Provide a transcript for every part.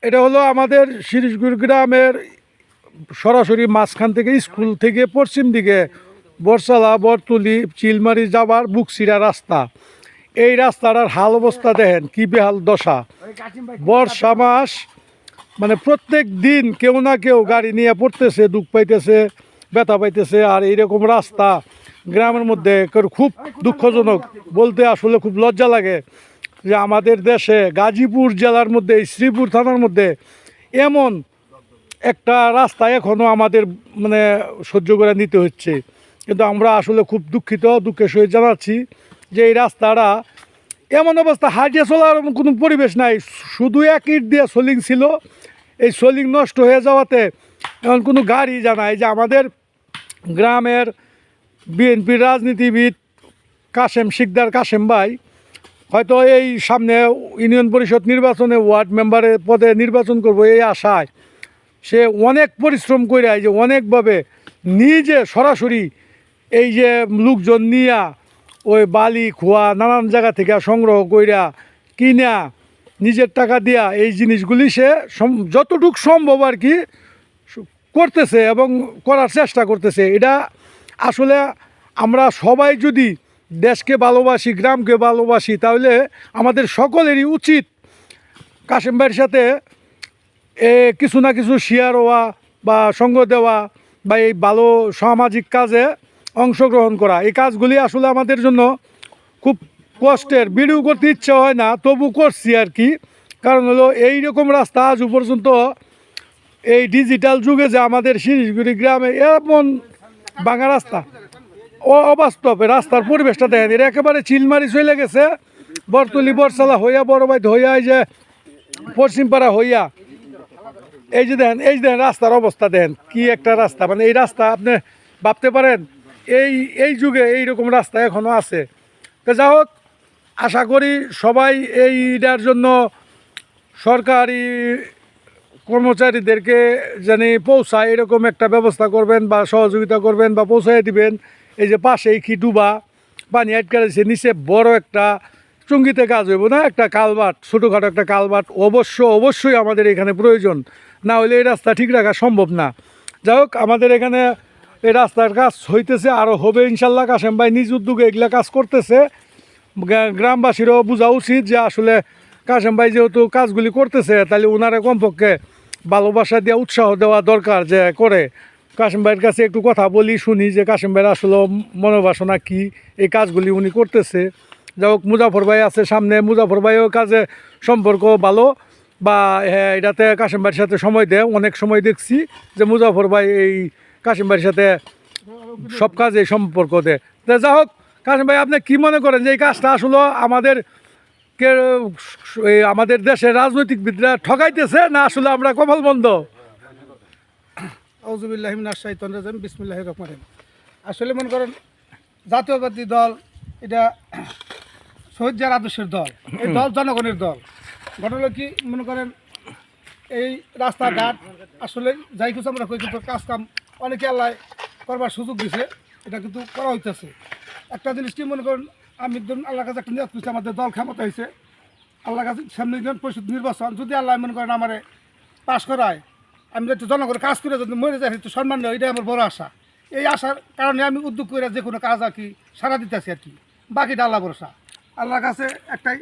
এটা হলো আমাদের শিরিষগুড় গ্রামের সরাসরি মাঝখান থেকে স্কুল থেকে পশ্চিম দিকে বরসালা বরতুলি চিলমারি যাবার বুকসিরা রাস্তা। এই রাস্তাটার হাল অবস্থা দেখেন কি বেহাল দশা। বর্ষা মাস মানে প্রত্যেক দিন কেউ না কেউ গাড়ি নিয়ে পড়তেছে, দুঃখ পাইতেছে, ব্যথা পাইতেছে। আর এইরকম রাস্তা গ্রামের মধ্যে খুব দুঃখজনক, বলতে আসলে খুব লজ্জা লাগে যে আমাদের দেশে গাজীপুর জেলার মধ্যে শ্রীপুর থানার মধ্যে এমন একটা রাস্তা এখনও আমাদের মানে সহ্য করে নিতে হচ্ছে। কিন্তু আমরা আসলে খুব দুঃখিত, দুঃখের সহিত জানাচ্ছি যে এই রাস্তাটা এমন অবস্থা, হাঁটিয়ে চলার কোনো পরিবেশ নাই, শুধু এক ইট দিয়ে সোলিং ছিল। এই সোলিং নষ্ট হয়ে যাওয়াতে এখন কোনো গাড়ি জানায় যে আমাদের গ্রামের বিএনপির রাজনীতিবিদ কাশেম শিকদার কাশেম ভাই হয়তো এই সামনে ইউনিয়ন পরিষদ নির্বাচনে ওয়ার্ড মেম্বারের পদে নির্বাচন করব এই আশায় সে অনেক পরিশ্রম করে যে অনেকভাবে নিজে সরাসরি এই যে লোকজন নিয়া ওই বালি খোয়া নানান জায়গা থেকে সংগ্রহ কইরা কিনা নিজের টাকা দিয়া এই জিনিসগুলি সে যতটুকু সম্ভব আর কি করতেছে এবং করার চেষ্টা করতেছে। এটা আসলে আমরা সবাই যদি দেশকে ভালোবাসি, গ্রামকে ভালোবাসি, তাহলে আমাদের সকলেরই উচিত কাশেম ভাইয়ের সাথে কিছু না কিছু শেয়ার হওয়া বা সঙ্গ দেওয়া বা এই ভালো সামাজিক কাজে অংশগ্রহণ করা। এই কাজগুলি আসলে আমাদের জন্য খুব কষ্টের, ভিডিও করতে ইচ্ছা হয় না, তবু করছি আর কি। কারণ হলো এইরকম রাস্তা আজ পর্যন্ত এই ডিজিটাল যুগে যে আমাদের শিরিষগুড়ি গ্রামে এমন ভাঙা রাস্তা, অবাস্তব রাস্তার পরিবেশটা দেখেন। এর একেবারে চিলমারি চলে গেছে বরতলি বরসালা হইয়া বড়বাইত হইয়া এই যে পশ্চিমপাড়া হইয়া এই যে দেখেন, এই যে দেখেন রাস্তার অবস্থা দেখেন কি একটা রাস্তা। মানে এই রাস্তা আপনি ভাবতে পারেন এই যুগে এইরকম রাস্তা এখনও আছে। তো যা হোক, আশা করি সবাই এইটার জন্য সরকারি কর্মচারীদেরকে জানি পৌঁছায় এরকম একটা ব্যবস্থা করবেন বা সহযোগিতা করবেন বা পৌঁছায় দিবেন। এই যে পাশেই কি ডুবা পানি আটকে রয়েছে, নিচে বড় একটা চুঙ্গিতে কাজ হইব না, একটা কালভার্ট, ছোটোখাটো একটা কালভার্ট অবশ্যই আমাদের এখানে প্রয়োজন, না হলে এই রাস্তা ঠিক রাখা সম্ভব না। যাই হোক, আমাদের এখানে এই রাস্তার কাজ হইতেছে, আরও হবে ইনশাল্লাহ। কাশেম ভাই নিজ উদ্যোগে এগুলা কাজ করতেছে। গ্রামবাসীরও বোঝা উচিত যে আসলে কাশেম ভাই যেহেতু কাজগুলি করতেছে, তাহলে ওনারা কমপক্ষে ভালোবাসা দিয়ে উৎসাহ দেওয়া দরকার যে করে। কাশেম ভাইয়ের কাছে একটু কথা বলি, শুনি যে কাশেম ভাইয়ের আসলে মনোবাসনা কি, এই কাজগুলি উনি করতেছে। যাই হোক, মুজাফর ভাই আছে সামনে, মুজাফর ভাইও কাজে সম্পর্ক ভালো, বা হ্যাঁ এটাতে কাশেম ভাইয়ের সাথে সময় দেয়। অনেক সময় দেখছি যে মুজাফর ভাই এই কাশেম ভাইয়ের সাথে সব কাজে সম্পর্ক দেয়। তো যা হোক, কাশেম ভাই আপনি কি মনে করেন যে এই কাজটা আসলে আমাদের দেশের রাজনৈতিকবিদরা ঠকাইতেছে, না আসলে আমরা কপাল বন্ধ? আউযুবিল্লাহি মিনাশ শাইতানির রাজিম, বিসমিল্লাহির রহমানির রহিম। আসলে মনে করেন জাতীয়বাদী দল এটা শহীদ জিয়ার আদর্শের দল, এই দল জনগণের দল। ঘটনা কি মনে করেন এই রাস্তাঘাট আসলে যাই কিছু আমরা কই, কিন্তু কাজ কাম অনেকে আল্লাহ করবার সুযোগ দিছে, এটা কিন্তু করা হইতেছে। একটা জিনিস কি মনে করেন, আমি আল্লাহর কাছে একটা নিয়ত করছি, আমাদের দল ক্ষমতা হয়েছে, আল্লাহর কাছে সামনে ইউনিয়ন পরিষদ নির্বাচন যদি আল্লাহ মনে করেন আমারে পাশ করায়, আমি একটু জনগণের কাজ করে যদি মরে যাই একটু সম্মান নেই, এটাই আমার বড় আশা। এই আশার কারণে আমি উদ্যোগ করে যে কোনো কাজ আর কি সারা দিতেছি আর কি। বাকিটা আল্লাহ ভরসা। আল্লাহর কাছে একটাই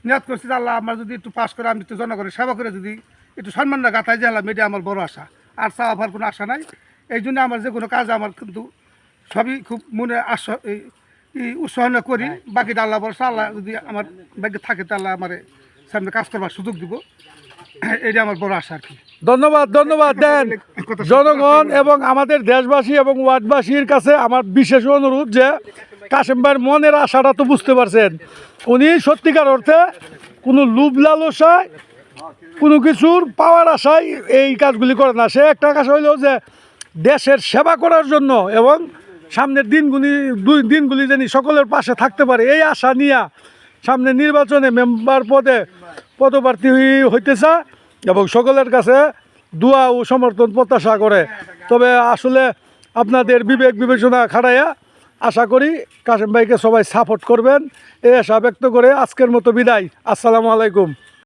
নিয়ত করছি যে আল্লাহ আমার যদি একটু পাশ করে, আমি একটু জনগণের সেবা করে যদি একটু সম্মানটা গাথায় যে আল্লাহ, এটা আমার বড় আশা। আর চা হওয়ার কোনো আশা নাই। এই জন্য আমার যে কোনো কাজ আমার কিন্তু সবই খুব মনে উৎসাহ করি। বাকিটা আল্লাহ ভরসা। আল্লাহ যদি আমার ভাগ্যে থাকে তো আল্লাহ আমার সামনে কাজ করবার সুযোগ দিব, এটা আমার বড় আশা আর কি। ধন্যবাদ দেন জনগণ এবং আমাদের দেশবাসী এবং ওয়ার্ডবাসীর কাছে আমার বিশেষ অনুরোধ যে কাশেম ভাইয়ের মনের আশাটা তো বুঝতে পারছেন। উনি সত্যিকার অর্থে কোনো লোভ লালসায়, কোনো কিছুর পাওয়ার আশায় এই কাজগুলি করে না। সে একটা আশা হইল যে দেশের সেবা করার জন্য এবং সামনের দিনগুলি যেন সকলের পাশে থাকতে পারে, এই আশা নিয়ে সামনে নির্বাচনে মেম্বার পদপ্রার্থী হইতেছে এবং সকলের কাছে দোয়া ও সমর্থন প্রত্যাশা করে। তবে আসলে আপনাদের বিবেক বিবেচনা খাটাইয়া আশা করি কাশেম ভাইকে সবাই সাপোর্ট করবেন এই আশা ব্যক্ত করে আজকের মতো বিদায়। আসসালামু আলাইকুম।